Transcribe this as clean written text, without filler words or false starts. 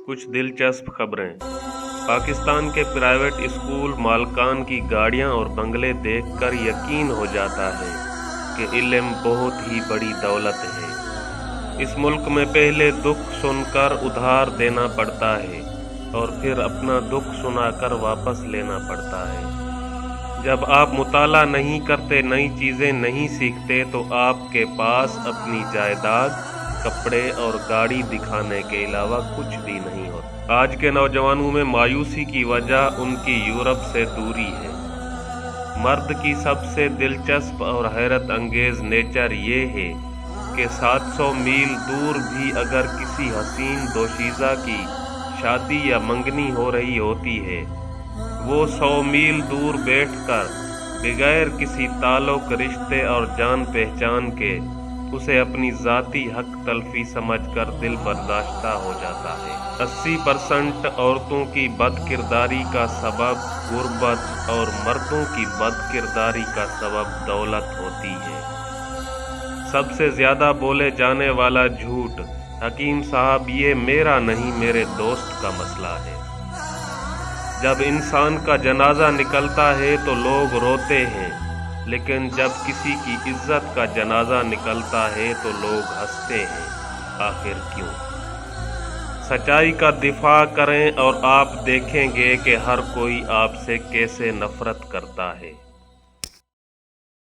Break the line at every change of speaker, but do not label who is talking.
کچھ دلچسپ خبریں۔ پاکستان کے پرائیویٹ اسکول مالکان کی گاڑیاں اور بنگلے دیکھ کر یقین ہو جاتا ہے کہ علم بہت ہی بڑی دولت ہے۔ اس ملک میں پہلے دکھ سن کر ادھار دینا پڑتا ہے اور پھر اپنا دکھ سنا کر واپس لینا پڑتا ہے۔ جب آپ مطالعہ نہیں کرتے، نئی چیزیں نہیں سیکھتے، تو آپ کے پاس اپنی جائیداد، کپڑے اور گاڑی دکھانے کے علاوہ کچھ بھی نہیں ہوتا۔ آج کے نوجوانوں میں مایوسی کی وجہ ان کی یورپ سے دوری ہے۔ مرد کی سب سے دلچسپ اور حیرت انگیز نیچر یہ ہے کہ 700 میل دور بھی اگر کسی حسین دوشیزہ کی شادی یا منگنی ہو رہی ہوتی ہے، وہ 100 میل دور بیٹھ کر بغیر کسی تعلق، رشتے اور جان پہچان کے اسے اپنی ذاتی حق تلفی سمجھ کر دل برداشتہ ہو جاتا ہے۔ 80% عورتوں کی بد کرداری کا سبب غربت اور مردوں کی بد کرداری کا سبب دولت ہوتی ہے۔ سب سے زیادہ بولے جانے والا جھوٹ: حکیم صاحب، یہ میرا نہیں، میرے دوست کا مسئلہ ہے۔ جب انسان کا جنازہ نکلتا ہے تو لوگ روتے ہیں، لیکن جب کسی کی عزت کا جنازہ نکلتا ہے تو لوگ ہنستے ہیں۔ آخر کیوں؟ سچائی کا دفاع کریں اور آپ دیکھیں گے کہ ہر کوئی آپ سے کیسے نفرت کرتا ہے۔